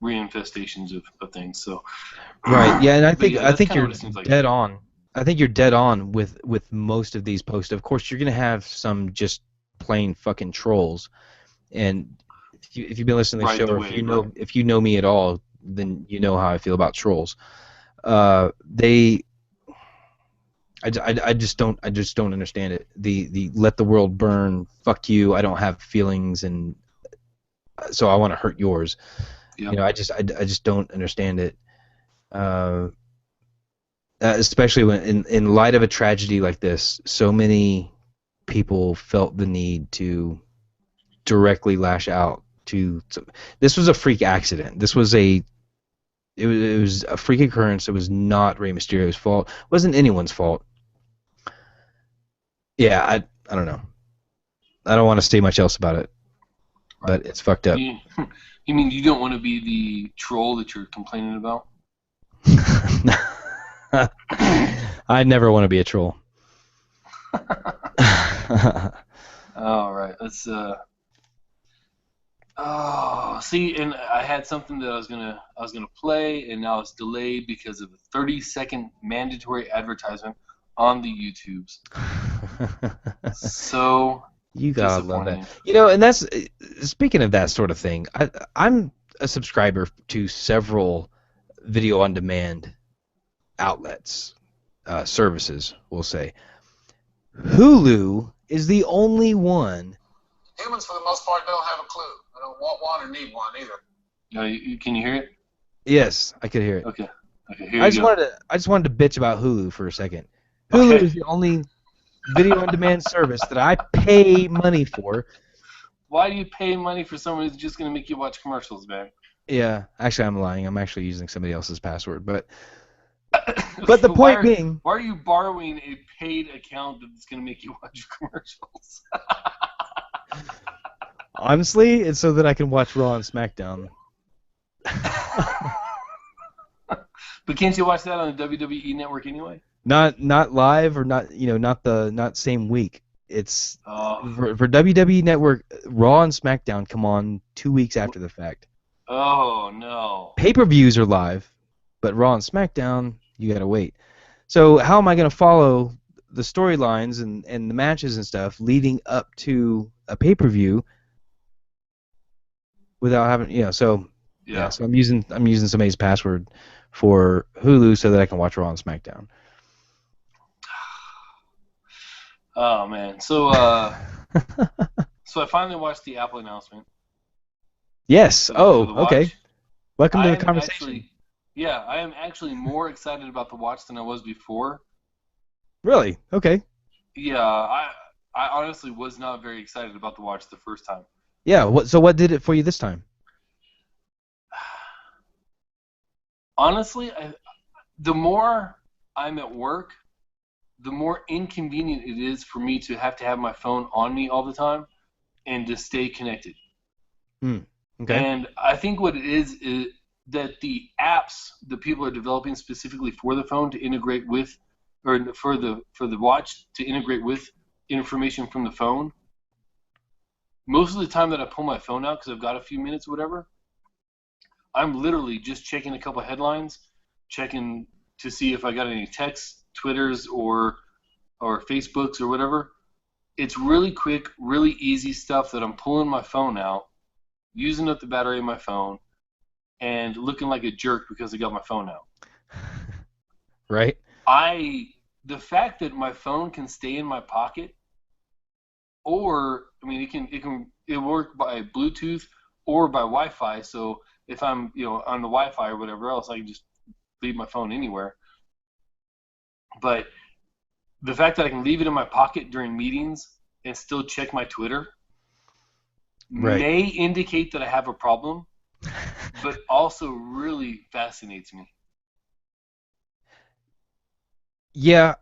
reinfestations of things. So right, yeah, and I think you're like dead on. I think you're dead on with most of these posts. Of course, you're gonna have some just plain fucking trolls, and if you've been listening to the show, or if you know me at all, then you know how I feel about trolls. I just don't understand it. The let the world burn, fuck you, I don't have feelings, and so I want to hurt yours. Yep. I just don't understand it. Especially when in light of a tragedy like this, so many people felt the need to directly lash out to. This was a freak accident. This was it was a freak occurrence. It was not Rey Mysterio's fault. It wasn't anyone's fault. Yeah, I don't know. I don't want to say much else about it, but it's fucked up. You mean you don't want to be the troll that you're complaining about? I never want to be a troll. All right, let's. Oh, see, and I had something that I was gonna play, and now it's delayed because of a 30-second mandatory advertisement on the YouTubes. So You gotta love that. disappointing. And that's speaking of that sort of thing. I'm a subscriber to several video on demand outlets, services, we'll say. Hulu is the only one. Humans, for the most part, don't have a clue. I don't want one or need one either. Can you hear it? Yes, I could hear it. Okay. Here you go. I just wanted to bitch about Hulu for a second. Hulu Okay. is the only video on demand service that I pay money for. Why do you pay money for someone who's just going to make you watch commercials, man? Yeah, actually, I'm lying. I'm actually using somebody else's password, but the point being, why are you borrowing a paid account that's going to make you watch commercials? honestly, it's so that I can watch Raw and SmackDown. But can't you watch that on the WWE network anyway? Not live or not same week. It's for WWE Network. Raw and SmackDown come on 2 weeks after the fact. Oh no. Pay-per-views are live, but Raw and SmackDown you gotta wait. So how am I gonna follow the storylines and the matches and stuff leading up to a pay-per-view without having So Yeah. So I'm using somebody's password for Hulu so that I can watch Raw and SmackDown. Oh man. So so I finally watched the Apple announcement. Yes. For the watch. Okay. Welcome to the conversation. I am actually more excited about the watch than I was before. Really? Okay. Yeah, I honestly was not very excited about the watch the first time. Yeah. What did it for you this time? Honestly, the more I'm at work, the more inconvenient it is for me to have my phone on me all the time and to stay connected. Okay. And I think what it is that the apps that people are developing specifically for the phone to integrate with, or for the watch to integrate with information from the phone, most of the time that I pull my phone out because I've got a few minutes or whatever, I'm literally just checking a couple of headlines, checking to see if I got any texts, Twitters, or Facebooks or whatever. It's really quick, really easy stuff that I'm pulling my phone out, using up the battery of my phone, and looking like a jerk because I got my phone out. Right. The fact that my phone can stay in my pocket, or I mean, it work by Bluetooth or by Wi-Fi. So if I'm on the Wi-Fi or whatever else, I can just leave my phone anywhere. But the fact that I can leave it in my pocket during meetings and still check my Twitter may indicate that I have a problem, but also really fascinates me. Yeah,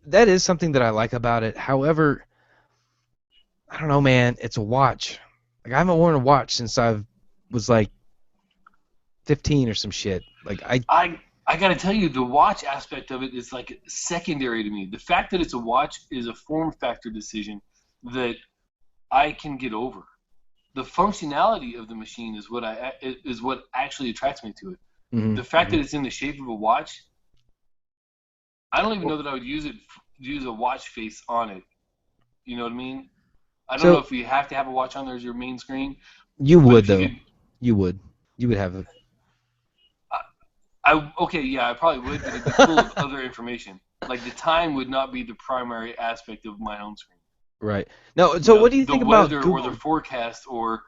that is something that I like about it. However, I don't know, man. It's a watch. Like I haven't worn a watch since I was like 15 or some shit. Like I gotta tell you, the watch aspect of it is like secondary to me. The fact that it's a watch is a form factor decision that I can get over. The functionality of the machine is what actually attracts me to it. Mm-hmm. The fact that it's in the shape of a watch, I don't even know that I would use a watch face on it. You know what I mean? I don't know if you have to have a watch on there as your main screen. You would though. You would have a. I probably would, but it'd be full of other information. Like the time would not be the primary aspect of my home screen. Right. No. So what do you think about the weather or the forecast or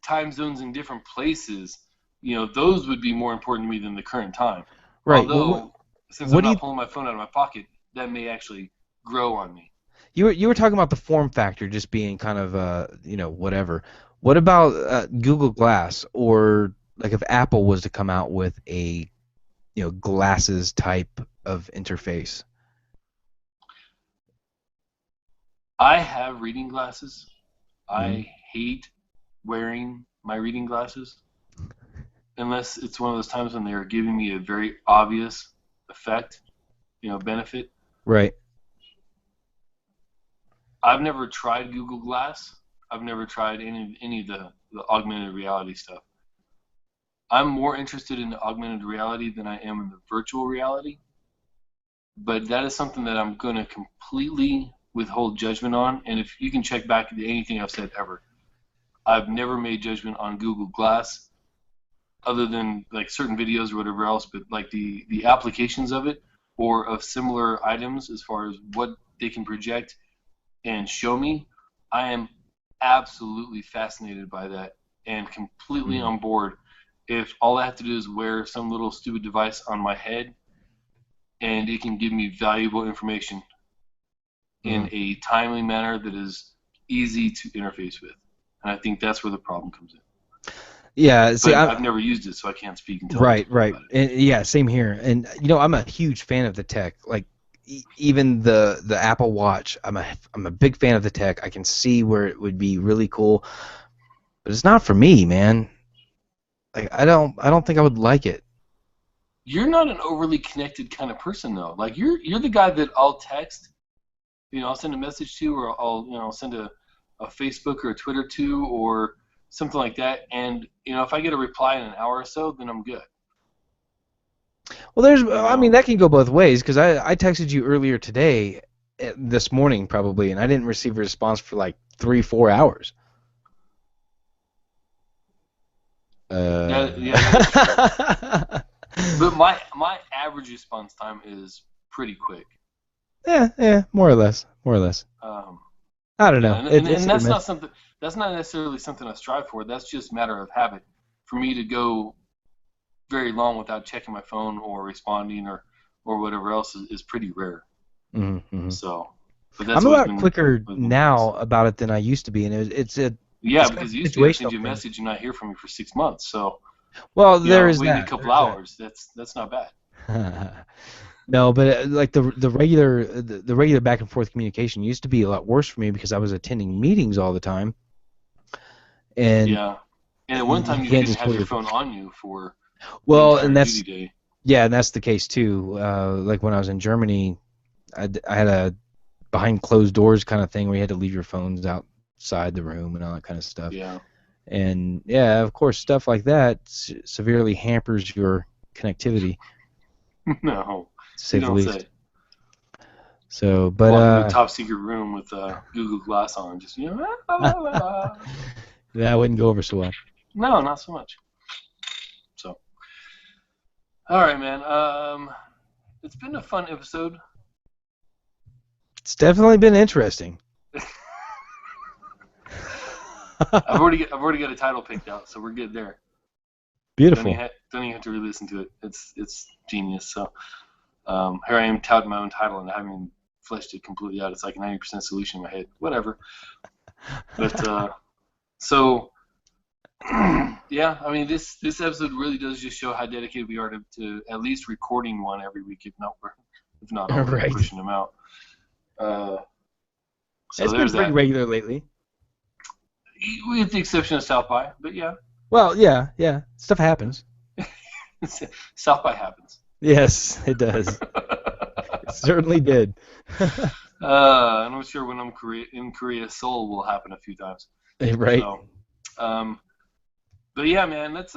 time zones in different places? Those would be more important to me than the current time. Right. Although, since I'm not pulling my phone out of my pocket, that may actually grow on me. You were talking about the form factor just being kind of whatever. What about Google Glass, or like if Apple was to come out with a glasses type of interface? I have reading glasses. I hate wearing my reading glasses unless it's one of those times when they're giving me a very obvious effect, benefit. Right. I've never tried Google Glass. I've never tried any of the augmented reality stuff. I'm more interested in the augmented reality than I am in the virtual reality. but that is something that I'm going to completely withhold judgment on. And if you can check back at anything I've said ever, I've never made judgment on Google Glass, other than like certain videos or whatever else. But like the applications of it or of similar items, as far as what they can project and show me, I am absolutely fascinated by that and completely on board. If all I have to do is wear some little stupid device on my head and it can give me valuable information in a timely manner that is easy to interface with. And I think that's where the problem comes in. Yeah, see, but I've never used it, so I can't speak until right. about it. And, yeah, same here. And I'm a huge fan of the tech. Like even the Apple Watch, I'm a big fan of the tech. I can see where it would be really cool, but it's not for me, man. Like I don't think I would like it. You're not an overly connected kind of person, though. Like you're the guy that I'll text, I'll send a message to, or I'll send a Facebook or a Twitter to, or something like that. And if I get a reply in an hour or so, then I'm good. Well, I mean, that can go both ways, because I texted you earlier today, this morning probably, and I didn't receive a response for like 3-4 hours. Yeah. But my average response time is pretty quick. Yeah, more or less. I don't know. And that's not something. That's not necessarily something I strive for. That's just a matter of habit. For me to go very long without checking my phone or responding or whatever else is pretty rare. Mm-hmm. So, but that's I'm a lot quicker now about it than I used to be, and it's because you used to send you a message and not hear from you for 6 months. So, well, there is waiting that. a couple hours. That's not bad. No, but like the regular back and forth communication used to be a lot worse for me because I was attending meetings all the time. And yeah, and at one time you didn't have your phone on you for and that's duty day. Yeah, and that's the case too. Like when I was in Germany, I had a behind closed doors kind of thing where you had to leave your phones outside the room and all that kind of stuff. Yeah. And yeah, of course, stuff like that severely hampers your connectivity. No, to say you the don't least. say. So, but walk into a top secret room with Google Glass on, just that wouldn't go over so well. No, not so much. So, all right, man. It's been a fun episode. It's definitely been interesting. I've already got a title picked out, so we're good there. Beautiful. Don't even have to re-listen to it. It's genius. So here I am touting my own title and I haven't even fleshed it completely out. It's like a 90% solution in my head. Whatever. But so yeah, I mean this episode really does just show how dedicated we are to at least recording one every week, if not already pushing them out. So it's been pretty regular lately. With the exception of South by, but yeah. Well, yeah. Stuff happens. South by happens. Yes, it does. It certainly did. I'm not sure when I'm in Korea, Seoul will happen a few times. Right. So, but yeah, man, let's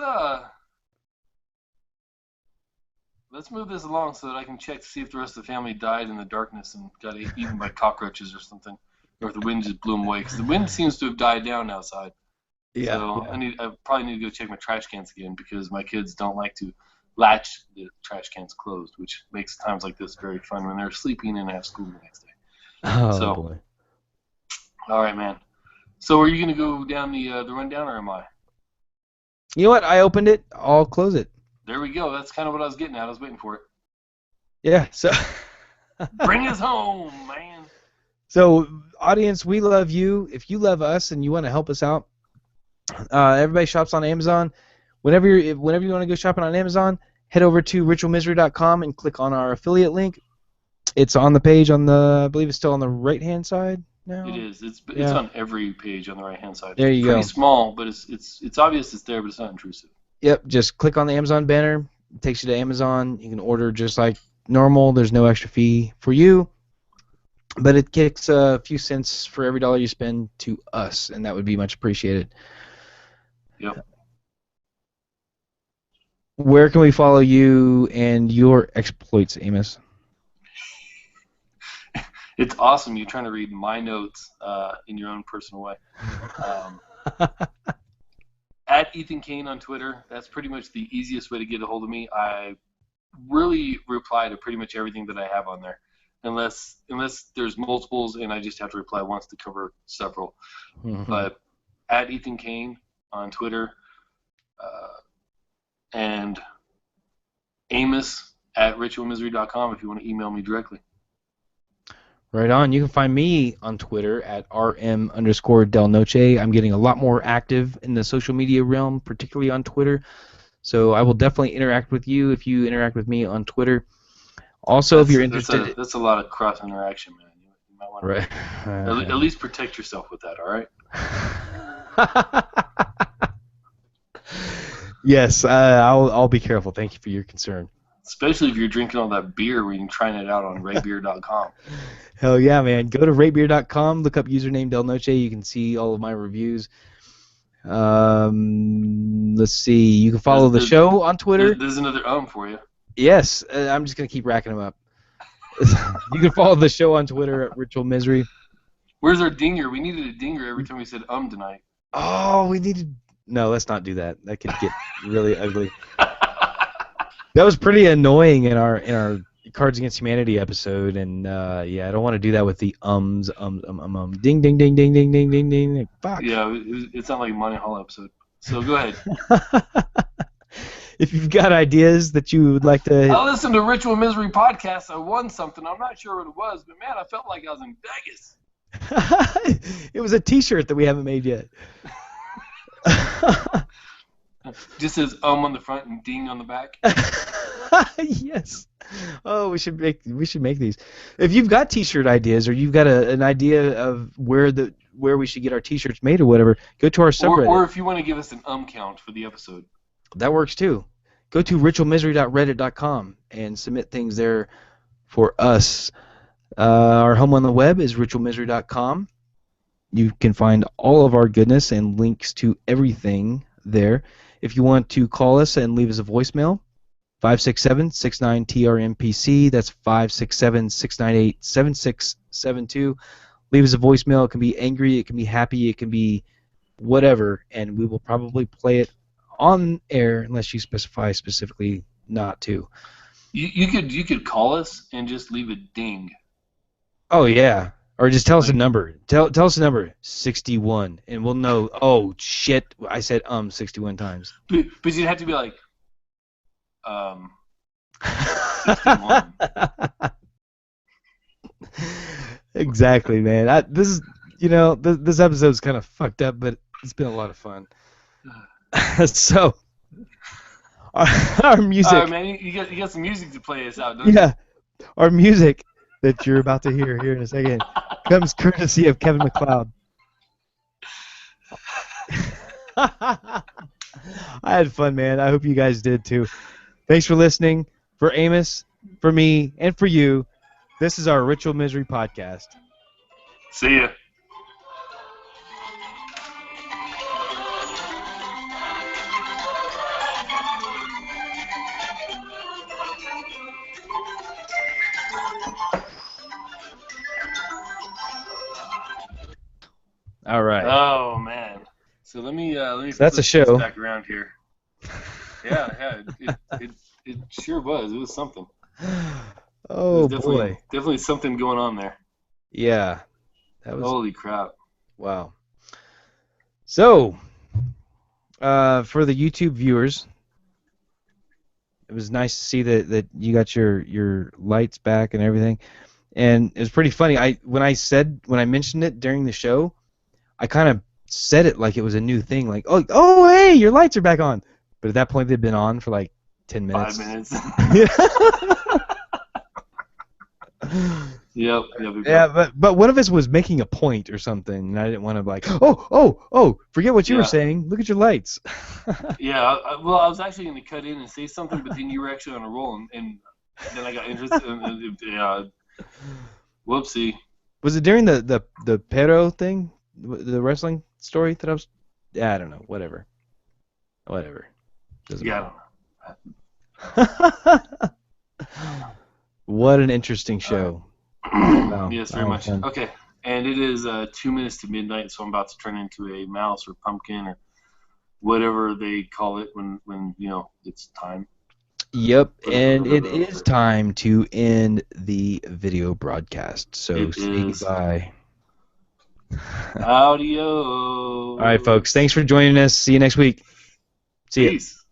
move this along so that I can check to see if the rest of the family died in the darkness and got eaten by cockroaches or something, or if the wind just blew them away. Because the wind seems to have died down outside. Yeah. So yeah. I probably need to go check my trash cans again because my kids don't like to latch the trash cans closed, which makes times like this very fun when they're sleeping and have school the next day. Oh boy. All right, man. So are you gonna go down the rundown, or am I? You know what? I opened it. I'll close it. There we go. That's kind of what I was getting at. I was waiting for it. Yeah. So. Bring us home, man. So, audience, we love you. If you love us and you want to help us out, everybody shops on Amazon. Whenever you want to go shopping on Amazon, head over to ritualmisery.com and click on our affiliate link. It's on the page I believe it's still on the right-hand side now. It is. It's on every page on the right-hand side. There you go. It's pretty small, but it's obvious it's there, but it's not intrusive. Yep. Just click on the Amazon banner. It takes you to Amazon. You can order just like normal. There's no extra fee for you. But it kicks a few cents for every dollar you spend to us, and that would be much appreciated. Yep. Where can we follow you and your exploits, Amos? It's awesome. You're trying to read my notes in your own personal way. At Ethan Kane on Twitter. That's pretty much the easiest way to get a hold of me. I really reply to pretty much everything that I have on there, unless there's multiples and I just have to reply once to cover several. But at Ethan Kane on Twitter, and Amos at ritualmisery.com if you want to email me directly. Right on. You can find me on Twitter at rm_delnoche. I'm getting a lot more active in the social media realm, particularly on Twitter. So I will definitely interact with you if you interact with me on Twitter. Also, if you're interested... That's a lot of cross-interaction, man. You might want to right. at least protect yourself with that, all right? Yes, I'll be careful. Thank you for your concern. Especially if you're drinking all that beer when you're trying it out on raybeer.com. Hell yeah, man. Go to raybeer.com, look up username Del Noche. You can see all of my reviews. Let's see. You can follow the show on Twitter. There's another for you. Yes, I'm just going to keep racking them up. You can follow the show on Twitter at Ritual Misery. Where's our dinger? We needed a dinger every time we said tonight. Oh, we needed... No, let's not do that. That could get really ugly. That was pretty annoying in our Cards Against Humanity episode, and yeah, I don't want to do that with the ding ding ding ding ding ding ding ding. Fuck. Yeah, it's not like a Monty Hall episode. So go ahead. If you've got ideas that you would like to... I listened to Ritual Misery podcast. I won something. I'm not sure what it was, but man, I felt like I was in Vegas. It was a T-shirt that we haven't made yet. Just says on the front and ding on the back. Yes. Oh, we should make these. If you've got T-shirt ideas or you've got an idea of where we should get our T-shirts made or whatever, go to our subreddit. Or if you want to give us an count for the episode. That works too. Go to ritualmisery.reddit.com and submit things there for us. Our home on the web is ritualmisery.com. You can find all of our goodness and links to everything there. If you want to call us and leave us a voicemail, 567-69-TRMPC. That's 567-698-7672. Leave us a voicemail. It can be angry, it can be happy, it can be whatever, and we will probably play it on air unless you specify specifically not to. You could call us and just leave a ding. Oh yeah, or just tell us a number. Tell us a number, 61, and we'll know. Oh shit, I said 61 times. But you'd have to be like 61. Exactly, man. This episode's kind of fucked up, but it's been a lot of fun. So, our music. All right, man, you got some music to play us out, don't you? Yeah, our music that you're about to hear here in a second comes courtesy of Kevin MacLeod. I had fun, man. I hope you guys did too. Thanks for listening. For Amos, for me, and for you, this is our Ritual Misery podcast. See ya. All right. Oh man. So let me. So that's a show. Back around here. Yeah. It sure was. It was something. Oh boy. Definitely something going on there. Yeah. That was. Holy crap. Wow. So, for the YouTube viewers, it was nice to see that you got your lights back and everything, and it was pretty funny. When I mentioned it during the show, I kind of said it like it was a new thing, like oh hey, your lights are back on, but at that point they'd been on for like 10 minutes. 5 minutes. Yep. Yeah, but one of us was making a point or something, and I didn't want to like, oh, forget what you were saying. Look at your lights. Yeah, I was actually going to cut in and say something, but then you were actually on a roll, and then I got interested. Yeah, whoopsie. Was it during the Perro thing, the wrestling story that I was? Yeah, I don't know. Whatever. Doesn't matter. I don't know. What an interesting show. Wow. Yes, very Oh, much. fun. Okay, and it is 2 minutes to midnight, so I'm about to turn into a mouse or pumpkin or whatever they call it when it's time. Yep, and it is time to end the video broadcast. So It say is. goodbye. Audio. All right, folks. Thanks for joining us. See you next week. See ya. Peace.